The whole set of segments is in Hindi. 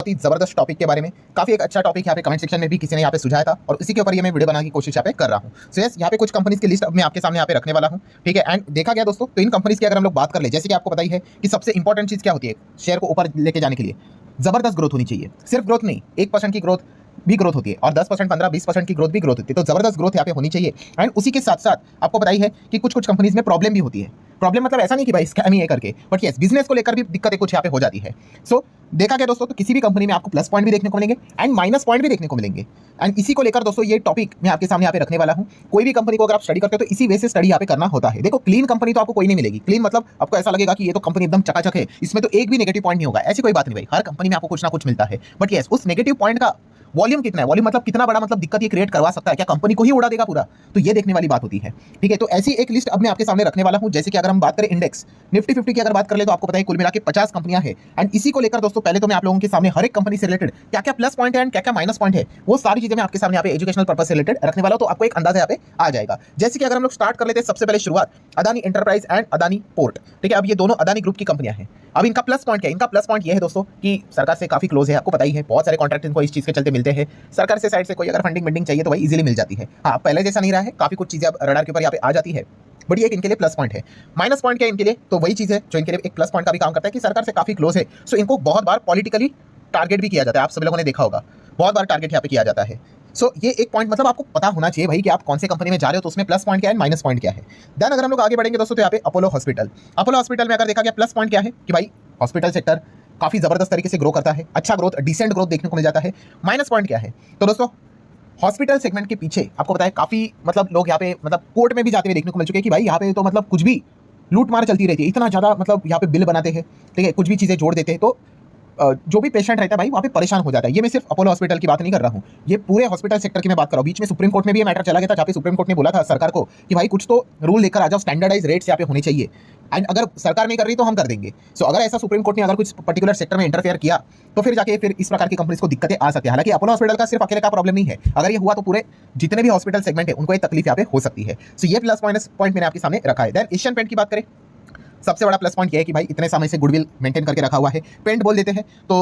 बहुत ही जबरदस्त टॉपिक के बारे में। काफी एक अच्छा टॉपिक यहाँ पे कमेंट सेक्शन में भी किसी ने यहाँ पे सुझाया था और उसी के ऊपर ये मैं वीडियो बनाने की कोशिश यहाँ पे कर रहा हूँ। सो यस, यहाँ पे कुछ कंपनीज की लिस्ट अब मैं आपके सामने यहाँ पे रखने वाला हूँ, ठीक है। एंड देखा गया दोस्तों, तो इन कंपनीज की अगर हम लोग बात कर ले, जैसे कि आपको पता ही है कि सबसे इंपॉर्टेंट चीज क्या होती है शेयर को ऊपर लेके जाने के लिए, जबरदस्त ग्रोथ होनी चाहिए। सिर्फ ग्रोथ नहीं, 1% की ग्रोथ भी ग्रोथ होती है और 10%, 15, 20% की ग्रोथ भी ग्रोथ होती है। तो जबरदस्त ग्रोथ यहाँ पे होनी चाहिए। एंड उसी के साथ साथ आपको पता ही है कि कुछ कुछ कंपनीज में प्रॉब्लम भी होती है। प्रॉब्लम मतलब ऐसा नहीं कि भाई स्कैम ही है करके, बट यस, बिजनेस को लेकर भी दिक्कतें कुछ यहाँ पे हो जाती है। सो देखा गया दोस्तों, तो किसी भी कंपनी में आपको प्लस पॉइंट भी देखने को मिलेंगे एंड माइनस पॉइंट भी देखने को मिलेंगे। एंड इसी को लेकर दोस्तों ये टॉपिक मैं आपके सामने यहाँ पे रखने वाला हूँ। कोई भी कंपनी को अगर आप स्टडी करते हो तो इसी वे से स्टडी यहाँ पे करना होता है। देखो, क्लीन कंपनी तो आपको कोई नहीं मिलेगी। क्लीन मतलब आपको ऐसा लगेगा कि ये तो कंपनी एकदम चकाचक है, इसमें तो एक भी नेगेटिव पॉइंट नहीं होगा। ऐसी कोई बात नहीं भाई, हर कंपनी में आपको कुछ ना कुछ मिलता है। बट यस, उस नेगेटिव पॉइंट का वॉल्यूम कितना है, वॉल्यूम मतलब कितना बड़ा, मतलब दिक्कत ये क्रिएट करवा सकता है, क्या कंपनी को ही उड़ा देगा पूरा, तो ये देखने वाली बात होती है, ठीक है। तो ऐसी एक लिस्ट अब मैं आपके सामने रखने वाला हूं। जैसे कि अगर हम बात करें इंडेक्स निफ्टी 50 की अगर बात कर ले, तो आपको पता है कुल मिला के 50 कंपनियां हैं। एंड इसी को लेकर दोस्तों पहले तो मैं आप लोगों के सामने हर एक कंपनी से रिलेटेड क्या क्या प्लस पॉइंट है एंड क्या क्या माइनस पॉइंट है, वो सारी चीजें मैं आपके सामने यहाँ पे एजुकेशनल पर्पस से रिलेटेड रखने वाला हूं, तो आपको एक अंदाजा यहाँ पे आ जाएगा। जैसे कि अगर हम लोग स्टार्ट कर लेते हैं, सबसे पहले शुरुआत Adani enterprise and Adani port, ठीक है। अब ये दोनों अदानी ग्रुप की कंपनियां हैं। अब इनका प्लस पॉइंट क्या है? इनका प्लस पॉइंट ये है दोस्तों कि सरकार से काफी क्लोज है, आपको पता ही है, बहुत सारे कॉन्ट्रैक्ट इनको इस चीज के चलते मिलते हैं। सरकार से साइड से कोई अगर फंडिंग चाहिए तो भाई इजीली मिल जाती है। हाँ, पहले जैसा नहीं रहा है, काफी कुछ चीजें अब रडार के ऊपर यहाँ पे आ जाती है, बट ये एक इनके लिए प्लस पॉइंट है। माइनस पॉइंट क्या है इनके लिए? तो वही चीज है जो इनके लिए एक प्लस पॉइंट का भी काम करता है कि सरकार से काफी क्लोज है। सो इनको बहुत बार पॉलिटिकली टारगेट भी किया जाता है, आप सभी लोगों ने देखा होगा, बहुत बार टारगेट यहाँ पे किया जाता है। सो ये एक पॉइंट मतलब आपको पता होना चाहिए भाई कि आप कौन से कंपनी में जा रहे हो, तो उसमें प्लस पॉइंट क्या है, माइनस पॉइंट क्या है। देन अगर हम लोग आगे बढ़ेंगे दोस्तों, तो यहाँ पे अपोलो हॉस्पिटल में अगर देखा गया प्लस पॉइंट क्या है कि भाई हॉस्पिटल सेक्टर काफी जबरदस्त तरीके से ग्रो करता है, अच्छा ग्रोथ, डिसेंट ग्रोथ देखने को मिल जाता है। माइनस पॉइंट क्या है? तो दोस्तों हॉस्पिटल सेगमेंट के पीछे आपको पता है काफी मतलब लोग यहाँ पे मतलब कोर्ट में भी जाते हुए देखने को मिल चुके हैं कि भाई यहाँ पे तो मतलब कुछ भी लूट मार चलती रहती है, इतना ज्यादा मतलब यहाँ पे बिल बनाते हैं, ठीक है, कुछ भी चीजें जोड़ देते हैं, तो जो भी पेशेंट रहता है भाई वहाँ पे परेशान हो जाता है। ये मैं सिर्फ अपोलो हॉस्पिटल की बात नहीं कर रहा हूँ, ये पूरे हॉस्पिटल सेक्टर की मैं बात कर रहा हूँ। बीच में सुप्रीम कोर्ट में भी ये मैटर चला गया था, जहाँ पे सुप्रीम कोर्ट ने बोला था सरकार को कि भाई कुछ तो रूल लेकर आ जाओ, स्टैंडर्डाइज रेट्स यहाँ पे होने चाहिए, एंड अगर सरकार नहीं कर रही तो हम कर देंगे। सो अगर ऐसा सुप्रीम कोर्ट ने अगर कुछ पर्टिकुलर सेक्टर में इंटरफेयर किया तो फिर जाके फिर इस प्रकार की कंपनीज को दिक्कतें आ सकती है। हालांकि अपोलो हॉस्पिटल का सिर्फ अकेले का प्रॉब्लम नहीं है, अगर ये हुआ तो पूरे जितने भी हॉस्पिटल सेगमेंट है उनको ये तकलीफ यहाँ पे हो सकती है। सो ये प्लस माइनस पॉइंट मैंने आपके सामने रखा है। देन एशियन पेंट की बात करें, सबसे बड़ा प्लस पॉइंट ये है कि भाई इतने समय से गुडविल मेंटेन करके रखा हुआ है। पेंट बोल देते हैं तो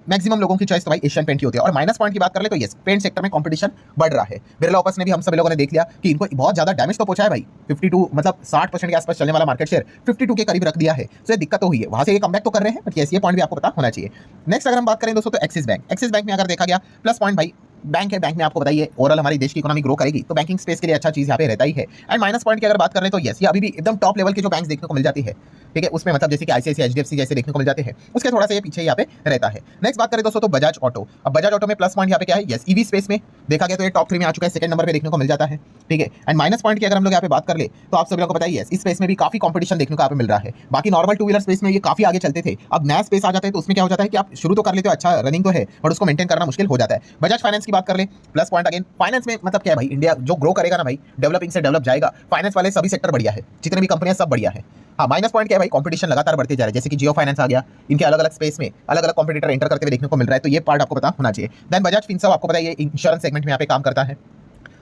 मैक्सिमम लोगों की चॉइस तो भाई एशियन पेंट की होती है। और माइनस पॉइंट की बात कर ले तो यस, पेंट सेक्टर में कंपटीशन बढ़ रहा है। बिरला ऑपस ने भी हम सभी लोगों ने देख लिया कि इनको बहुत ज्यादा डैमेज तो पहुंचा है भाई, 52 मतलब 60% के आसपास चलने वाला मार्केट शेयर 52 के करीब रख दिया है। तो ये दिक्कत तो हुई है, वहां से ये कमबैक तो कर रहे हैं, बट यस, ये पॉइंट भी आपको पता होना चाहिए। नेक्स्ट अगर हम बात करें दोस्तों, तो एक्सिस बैंक में अगर देखा गया प्लस पॉइंट भाई बैंक है, बैंक में आपको बताइए ओवरऑल हमारी देश की इकोनॉमी ग्रो करेगी, तो बैंकिंग स्पेस के लिए अच्छा चीज यहाँ पे रहता ही है। एंड माइनस पॉइंट की अगर बात करें तो यस, ये अभी भी एकदम टॉप लेवल के जो बैंक देखने को मिल जाती है, ठीक है, उसमें मतलब जैसे कि आईसीआईसीआई, एचडीएफसी जैसे देखने को मिल जाते हैं, उसके थोड़ा सा ये पीछे यहाँ पे रहता है। नेक्स्ट बात करें दोस्तों, तो बजाज ऑटो। अब बजाज ऑटो में प्लस पॉइंट यहाँ पे क्या है? यस, ईवी स्पेस में देखा गया तो ये टॉप 3 में आ चुका है, सेकंड नंबर पे देखने को मिल जाता है, ठीक है। एंड माइनस पॉइंट की अगर हम लोग यहाँ पे बात कर ले तो आप सभी लोगों को पता है यस, इस स्पेस में भी काफी कंपटीशन देखने को यहाँ पे मिल रहा है। बाकी नॉर्मल टू व्हीलर स्पेस में ये काफी आगे चलते थे, अब नया स्पेस आ जाता है तो उसमें क्या हो जाता है कि आप शुरू तो कर लेते हो, अच्छा रनिंग तो है, बट उसको मेंटेन करना मुश्किल हो जाता है। बजाज फाइनेंस की बात कर ले, प्लस पॉइंट अगेन फाइनेंस में मतलब क्या है भाई, इंडिया जो ग्रो करेगा ना भाई, डेवलपिंग से डेवलप जाएगा, फाइनेंस वाले सभी सेक्टर बढ़िया है, जितने भी कंपनियां सब बढ़िया है। हाँ, माइनस पॉइंट क्या है भाई, कंपटीशन लगातार बढ़ते जा रहा है, जैसे कि जियो फाइनेंस आ गया, इनके अलग अलग स्पेस में अलग अलग कॉम्पिटिटर एंटर करते हुए देखने को मिल रहा है, तो ये पार्ट आपको पता होना चाहिए। देन बजाज फिनसर्व आपको पता है ये इंश्योरेंस सेगमेंट में यहाँ पे काम करता है।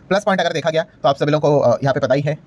प्लस पॉइंट अगर देखा गया तो आप सभी लोगों को यहाँ पे पता ही है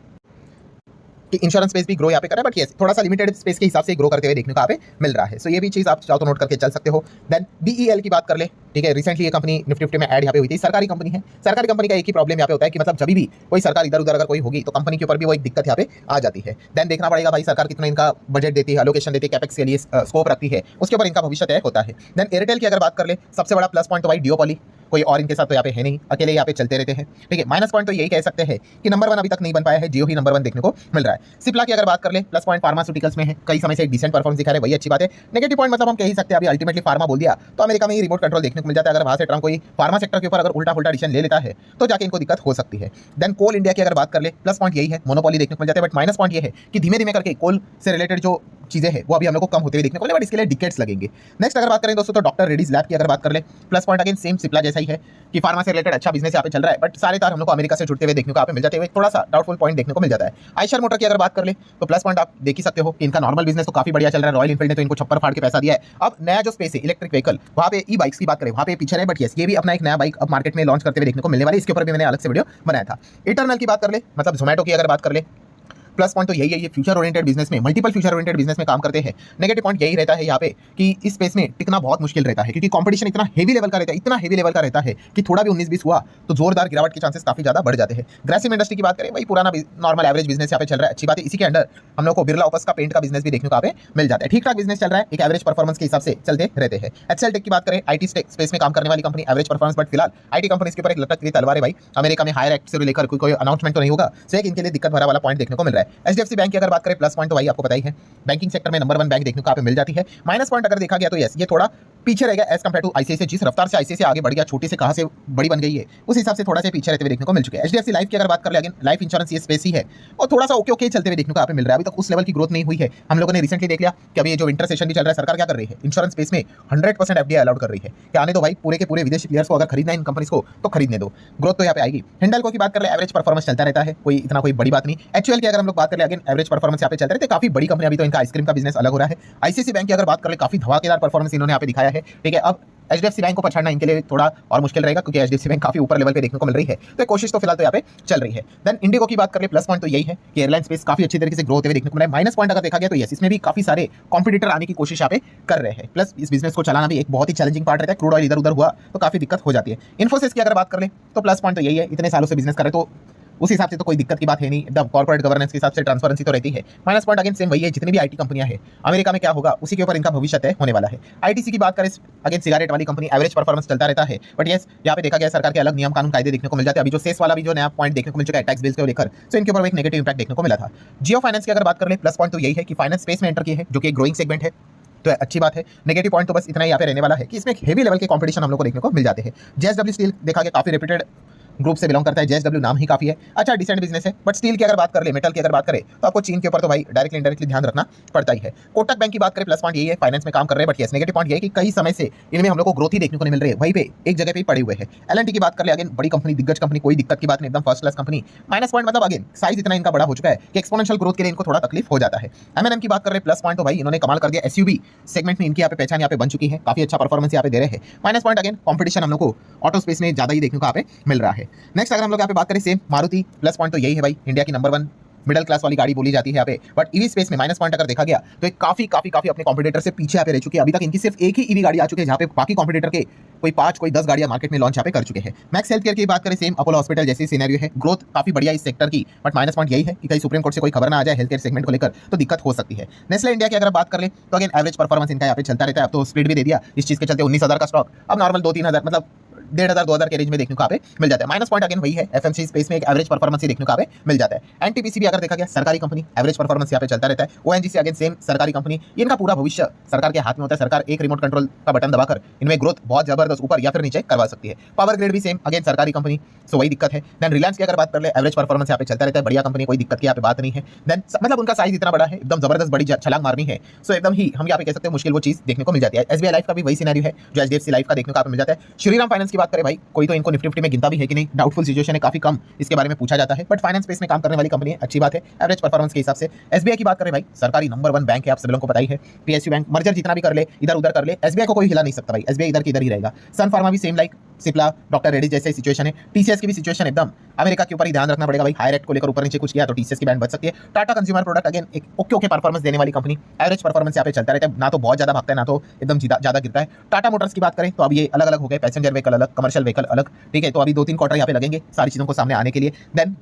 कि इंश्योरेंस स्पेस भी ग्रो यहाँ पे कर रहा है, बट यस थोड़ा सा लिमिटेड स्पेस के हिसाब से ग्रो करते हुए देखने को यहाँ पे मिल रहा है। सो ये भी चीज आप चाहो तो नोट करके चल सकते हो। देन बीईएल की बात कर ले, ठीक है, रिसेंटली ये कंपनी निफ्टी 50 में ऐड यहाँ पे हुई थी, सरकारी कंपनी है। सरकारी कंपनी का एक ही प्रॉब्लम यहाँ पे होता है कि मतलब जब भी कोई सरकार इधर उधर अगर कोई होगी तो कंपनी के ऊपर भी वो एक दिक्कत यहाँ पे आ जाती है। देन देखना पड़ेगा भाई सरकार कितना इनका बजट देती है, एलोकेशन देती है, कैपेक्स के लिए स्कोप रखती है, उसके ऊपर इनका भविष्य तय होता है। देन एयरटेल की अगर बात कर ले, सबसे बड़ा प्लस पॉइंट तो भाई डियोपॉली, कोई और इनके साथ तो यहाँ पे है नहीं, अकेले यहाँ पे चलते रहते हैं, ठीक है। माइनस पॉइंट तो यही कह सकते हैं कि नंबर 1 अभी तक नहीं बन पाया है, जियो ही नंबर 1 देखने को मिल रहा है। सिप्ला की अगर बात कर ले, प्लस पॉइंट फार्मास्यूटिकल्स में है, कई समय से एक डिसेंट परफॉर्मेंस दिखा रहे, वही अच्छी बात है। नेगेटिव पॉइंट मतलब हम कह ही सकते हैं अभी अल्टीमेटली फार्मा बोल दिया तो अमेरिका में ही रिमोट कंट्रोल देखने को मिल जाता है, अगर वहां से ट्रम्प कोई फार्मा सेक्टर के ऊपर अगर उल्टा फुल्टा डिसीजन ले लेता है तो जाके इनको दिक्कत हो सकती है। देन कोल इंडिया की अगर बात कर ले, प्लस पॉइंट यही है, मोनोपोली देखने को मिल जाता है, बट माइनस पॉइंट ये है कि धीमे धीमे करके कोल से रिलेटेड जो चीजें हैं वो अभी हम लोग को कम होते हुए देखने को मिले, बट इसके लिए डिकेड्स लगेंगे। नेक्स्ट अगर बात करें दोस्तों, तो डॉक्टर रेड्डीज लैब की अगर बात कर ले, plus point again same Cipla जैसा ही है कि फार्मा से रिलेटेड अच्छा बिजनेस यहाँ पे चल रहा है, बट सारे तार हम लोग को अमेरिका से जुड़ते हुए देखने को यहाँ पे मिल जाते हैं, थोड़ा सा डाउटफुल पॉइंट देखने को मिल जाता है। आयशर मोटर की अगर बात कर ले तो प्लस पॉइंट आप देख ही सकते हो कि इनका नॉर्मल बिजनेस तो काफी बढ़िया चल रहा है, रॉयल एनफील्ड ने तो इनको छप्पर फाड़ के पैसा दिया है। अब नया जो स्पेस है इलेक्ट्रिक व्हीकल, वहाँ पे ई बाइक्स की बात करें वहाँ पे पीछे है, बट यस ये भी अपना एक नया बाइक अब मार्केट में लॉन्च करते हुए देखने को मिलने वाली, इसके ऊपर भी मैंने अलग से वीडियो बनाया था। इटरनल की बात कर ले, मतलब जोमेटो की अगर बात कर ले प्लस पॉइंट तो यही है, ये फ्यूचर ओरिएंटेड बिजनेस में, मल्टीपल फ्यूचर ओरिएंटेड बिजनेस में काम करते हैं। नेगेटिव पॉइंट यही रहता है यहाँ पे कि इस स्पेस में टिकना बहुत मुश्किल रहता है, क्योंकि कंपटीशन इतना हेवी लेवल का रहता है, इतना हेवी लेवल का रहता है कि थोड़ा भी 19-20 हुआ तो जोरदार गिरावट के चांसेस काफी ज्यादा बढ़ जाते हैं। ग्रासिम इंडस्ट्री की बात करें, वही पुराना नॉर्मल एवरेज बिजनेस यहाँ पे चल रहा है, अच्छी बात है। इसी के अंडर हम लोग को बिरला ऑफिस का पेंट का बिजनेस भी देखने को यहाँ पे मिल जाता है। ठीक ठाक बिजनेस चल रहा है, एक एवरेज परफॉर्मेंस के हिसाब से चलते रहते हैं। एक्सेल टेक की बात करें, आईटी स्पेस में काम करने वाली कंपनी, एवरेज परफॉर्मेंस, बट फिलहाल आईटी कंपनीज के ऊपर एक लटकती तलवार है भाई। अमेरिका में हायर एक्ट से लेकर कोई अनाउंसमेंट तो नहीं होगा, सो एक इनके लिए दिक्कत भरा वाला पॉइंट देखने को मिल रहा है। एचडीएफसी बैंक की अगर बात करें, प्लस पॉइंट तो भाई आपको पता ही है, बैंकिंग सेक्टर में नंबर 1 बैंक देखने को यहाँ पे मिल जाती है। माइनस पॉइंट अगर देखा गया तो यस, ये थोड़ा पीछे रहेगा एज कंपेयर टू आईसीआईसीआई। जिस रफ्तार से आईसीआईसीआई आगे बढ़ गया, छोटी से कहां से बड़ी बन गई है, उस हिसाब से थोड़ा सा पीछे रहते हुए देखने को मिल चुके हैं। एचडीएफसी लाइफ की अगर बात कर ले, अगेन लाइफ इंश्योरेंस ये स्पेस ही है और थोड़ा सा ओके ओके चलते हुए देखने को यहाँ पे मिल रहा है। अभी तक उस लेवल की ग्रोथ नहीं हुई है। हम लोगों ने रिसेंटली देख लिया कि अभी ये जो विंटर सेशन भी चल रहा है, सरकार क्या कर रही है, इंश्योरेंस स्पेस में 100% एफडीआई अलाउड कर रही है कि आने दो भाई, पूरे के पूरे विदेशी प्लेयर्स को अगर खरीदना है इन कंपनीज को तो खरीदने दो, ग्रोथ तो यहाँ पे आएगी। हिंडाल्को की बात कर ले, एवरेज परफॉर्मेंस चलता रहता है, कोई इतना कोई बड़ी बात नहीं। एक्चुअल की अगर हम लोग बात कर ले, अगेन एवरेज परफॉर्मेंस यहाँ पे चलता रहता है। काफी बड़ी कंपनी, अभी तो इनका आइसक्रीम का बिजनेस अलग हो रहा है। आईसीआईसीआई बैंक की अगर बात कर ले, काफी धमाकेदार परफॉर्मेंस इन्होंने यहाँ पे दिखाया है। ठीक है, अब एचडीएफसी बैंक को पछाड़ना इनके लिए थोड़ा और मुश्किल रहेगा, क्योंकि एचडीएफसी बैंक काफी ऊपर लेवल पे देखने को मिल रही है, तो कोशिश तो फिलहाल तो यहाँ पे चल रही है। देन इंडिगो की बात करें, प्लस पॉइंट तो यही है कि एयरलाइन स्पेस काफी अच्छी तरीके से ग्रोथ हुए देखने को मिला है। माइनस पॉइंट अगर देखा गया तो यस, इसमें भी काफी सारे कॉम्पिटिटर आने की कोशिश यहाँ पे कर रहे हैं। प्लस इस बिजनेस को चलाना भी एक बहुत ही चैलेंजिंग पार्ट रहता है, क्रूड ऑयल इधर उधर हुआ तो काफी दिक्कत हो जाती है। इन्फोसिस की अगर बात कर ले तो प्लस पॉइंट तो यही है, इतने सालों से बिजनेस करे तो उस हिसाब से तो कोई दिक्कत की बात है नहीं, एकदम कॉर्पोरेट गवर्नेंस के हिसाब से ट्रांसपेरेंसी तो रहती है। माइनस पॉइंट अगेन सेम वही है, जितनी भी आईटी कंपनियां हैं, अमेरिका में क्या होगा उसी के ऊपर इनका भविष्य तय होने वाला है। आईटीसी की बात करें, अगेन सिगारेट वाली कंपनी, एवरेज परफॉर्मेंस चलता रहता है, बट यस यहाँ पे देखा गया सरकार के अलग नियम कानून कायदे देखने को मिल जाते हैं। अभी जो सेस वाला भी जो नया पॉइंट देखने को मिल चुका है टैक्स बिल्स को लेकर, सो इनके ऊपर एक नेगेटिव इंपैक्ट देखने को मिला था। जियो फाइनेंस की अगर बात कर ले, प्लस पॉइंट तो यही है कि फाइनेंस स्पेस में एंटर किए हैं, जो कि एक ग्रोइंग सेगमेंट है, तो अच्छी बात है। नेगेटिव पॉइंट तो बस इतना ही यहाँ पे रहने वाला है कि इसमें हेवी लेवल के कंपटीशन हम लोग को देखने को मिल जाते हैं। जेएसडब्ल्यू स्टील देखा गया काफी रेप्यूटेड ग्रुप से बिलोंग करता है, जेएसडब्ल्यू नाम ही काफी है, अच्छा डिसेंट बिजनेस है। बट स्टील की अगर बात कर ले, मेटल की अगर बात करें तो आपको चीन के ऊपर तो भाई डायरेक्टली इनडायरेक्टली ध्यान रखना पड़ता ही है। कोटक बैंक की बात करें, प्लस पॉइंट यही है, फाइनेंस में काम कर रहे हैं, बट यस नेगेटिव पॉइंट ये है कि कई समय से इनमें हम लोग को ग्रोथ ही देखने को नहीं मिल रही है, वहीं पे एक जगह पे पड़े हुए हैं। एलएनटी की बात कर ले, अगेन बड़ी कंपनी, दिग्गज कंपनी, कोई दिक्कत की बात नहीं, एकदम first class company. Minus point मतलब अगेन साइज इतना इनका बड़ा हो चुका है कि एक्सपोनेंशियल ग्रोथ के लिए इनको थोड़ा तकलीफ हो जाता है। एमएनएम की बात कर रहे, प्लस पॉइंट तो भाई इन्होंने कमाल कर दिया, एसयूवी सेगमेंट में इनकी यहाँ पे पहचान यहाँ पे बन चुकी है, काफी अच्छा परफॉर्मेंस यहाँ पे दे रहे हैं। माइनस पॉइंट अगेन कॉम्पिटिशन हम लोग को ऑटो स्पेस में ज्यादा ही देखने को यहाँ पे मिल रहा है। नेक्स्ट अगर हम लोग यहाँ पे बात करें सेम मारुति, प्लस पॉइंट तो यही है भाई, इंडिया की नंबर 1 मिडिल क्लास वाली गाड़ी बोली जाती है यहाँ पे। बट ईवी स्पेस में माइनस पॉइंट अगर देखा गया तो एक काफी अपने कॉम्पिटिटर से पीछे यहाँ पे रह चुकी है। अभी तक इनकी सिर्फ एक ही ईवी गाड़ी आ चुकी है, जहाँ पे बाकी कॉम्पिटिटर के कोई 5 कोई 10 गाड़ियां मार्केट में लॉन्च यहाँ पे कर चुके हैं। मैक्स हेल्थ केयर की बात करें, सेम अपोलो हॉस्पिटल जैसी सिनेरियो है, ग्रोथ काफी बढ़िया इस सेक्टर की, बट माइनस पॉइंट यही है कि कहीं सुप्रीम कोर्ट से कोई खबर ना आ जाए हेल्थ केयर सेगमेंट को लेकर तो दिक्कत हो सकती है। नेस्ले इंडिया की अगर बात कर ले तो अगेन एवरेज परफॉर्मेंस इनका यहाँ पे चलता रहता है। अब तो स्प्लिट भी दे दिया इस चीज के चलते, 19,000 का स्टॉक अब नॉर्मल 2-3 हज़ार, मतलब 1,500-2,000 के रेंज में देखने को यहाँ पे मिल जाता है। माइनस पॉइंट अगेन वही है, एफएमसी स्पेस में एक एवरेज परफॉर्मेंस ही देखने को यहाँ पे मिल जाता है। एनटीपीसी भी अगर देखा गया सरकारी कंपनी, एवरेज परफॉर्मेंस यहाँ पे चलता रहता है। ओएनजीसी अगेन सेम सरकारी कंपनी, इनका पूरा भविष्य सरकार के हाथ में होता है, सरकार एक रिमोट कंट्रोल का बटन दबाकर इनमें ग्रोथ बहुत जबरदस्त ऊपर या फिर नीचे करवा सकती है। पावर ग्रिड भी सेम अगेन सरकारी कंपनी, सो वही दिक्कत है। देन रिलायंस की अगर बात कर ले, एवरेज परफॉर्मेंस यहाँ पे चलता रहता है, बढ़िया कंपनी, कोई दिक्कत की यहाँ पे बात नहीं है। देन मतलब उनका साइज इतना बड़ा है, एकदम जबरदस्त बड़ी छलांग मारनी है, सो एकदम ही हम यहाँ पे कह सकते हैं मुश्किल वो चीज देखने को मिल जाती है। एसबीआई लाइफ का भी वही सिनेरियो है जो एचडीएफसी लाइफ का देखने को यहाँ पे मिल जाता है। श्रीराम फाइनेंस की बात करें भाई, कोई तो इनको निफ्टी फिफ्टी में गिनता भी है कि नहीं, डाउटफुल सिचुएशन है, काफी कम इसके बारे में पूछा जाता है, बट फाइनेंस स्पेस में काम करने वाली कंपनी है, अच्छी बात है एवरेज परफॉर्मेंस के हिसाब से। एसबीआई की बात करें भाई, सरकारी नंबर 1 बैंक है, आप सभी लोगों को पता ही है। पीएसयू बैंक मर्जर जितना भी कर ले, इधर उधर कर ले, एसबीआई को कोई हिला नहीं सकता भाई, एसबीआई इधर की इधर ही रहेगा। सन फार्मा भी same like Cipla, doctor Reddy जैसे सिचुएशन है। टीसीएस की भी सिचुएशन एकदम अमेरिका के ऊपर ही ध्यान रखना पड़ेगा भाई, हाई रेट को लेकर ऊपर नीचे कुछ किया तो टीसीएस की बैंड बच सकती है। टाटा कंज्यूमर प्रोडक्ट अगेन एक ओके परफॉर्मेंस देने वाली कंपनी, एवरेज परफॉर्मेंस यहाँ पे चलता रहता है, ना तो बहुत ज्यादा भागता है ना तो एकदम ज्यादा गिरता है। टाटा मोटर्स की बात करें तो अब ये अलग अलग हो गए, पैसेंजर व्हीकल अलग, कमर्शियल व्हीकल अलग, ठीक है, तो अभी 2-3 क्वार्टर यहाँ पे लगेंगे सारी चीजों को सामने आने के लिए। देन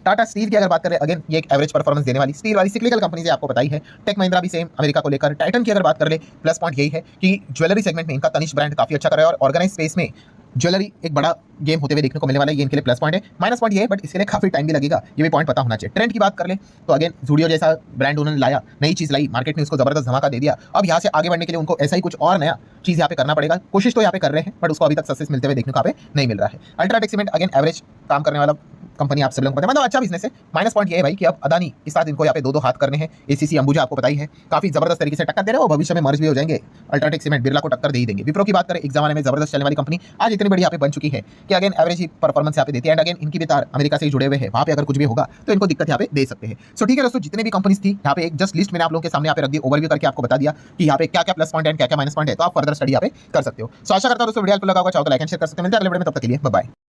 टाटा स्टील की अगर बात करें, अगेन ये एक एवरेज परफॉर्मेंस देने वाली स्टील वाली सिक्लिकल कंपनी है, आपको पता ही है। टेक महिंद्रा भी सेम अमेरिका को लेकर। टाइटन की अगर बात कर ले, प्लस पॉइंट यही है कि ज्वेलरी सेगमेंट में इनका तनिष्क ब्रांड काफी अच्छा कर रहा है, और ऑर्गेनाइज स्पेस में ज्वेलरी एक बड़ा गेम होते हुए देखने को मिलने वाला है, ये इनके लिए प्लस पॉइंट है। माइनस पॉइंट ये है, बट इसके लिए काफी टाइम भी लगेगा, ये भी पॉइंट पता होना चाहिए। ट्रेंड की बात कर ले तो अगेन जूडियो जैसा ब्रांड उन्होंने लाया, नई चीज लाई, मार्केट में उसको जबरदस्त धमाका दे दिया। अब यहाँ से आगे बढ़ने के लिए उनको ऐसा ही कुछ और नया चीज यहाँ पे करना पड़ेगा, कोशिश तो यहाँ पे कर रहे हैं, बट उसको अभी तक सक्सेस मिलते हुए देखने को यहाँ पे नहीं मिल रहा है। अल्ट्राटेक सीमेंट अगेन एवरेज काम करने वाला कंपनी, आप सब लोगों को पता है, मतलब अच्छा बिजनेस है। माइनस पॉइंट ये है भाई कि अब अदानी के साथ इनको यहाँ पे 2-2 हाथ करने हैं। एसीसी अंबुजा आपको पता ही है, काफी जबरदस्त तरीके से टक्कर दे रहे हैं, वो भविष्य में मर्ज भी हो जाएंगे, अल्ट्राटेक सीमेंट बिरला को टक्कर दे ही देंगे। विप्रो की बात करें, एक जमाने में जबरदस्त चलने वाली कंपनी आज इतनी बड़ी यहाँ पे बन चुकी है कि अगेन एवरेज ही परफॉर्मेंस यहाँ पे देती है, एंड अगेन इनकी भी तार अमेरिका से ही जुड़े हुए हैं, वहाँ पे अगर कुछ भी होगा तो इनको दिक्कत यहाँ पे दे सकते हैं। सो ठीक है दोस्तों, जितने भी कंपनीज थी यहाँ पे एक जस्ट लिस्ट मैंने आप लोगों के सामने यहाँ पे रख दी, ओवरव्यू करके आपको बता दिया कि यहाँ पे क्या क्या प्लस पॉइंट है, क्या क्या माइनस पॉइंट है, तो आप फर्दर स्टडी यहाँ पे कर सकते हो। सो आशा करता हूँ दोस्तों वीडियो आपको लगा होगा, चाहो तो लाइक एंड शेयर कर सकते हैं। मिलते हैं अगले वीडियो में, तब तक के लिए बाय बाय।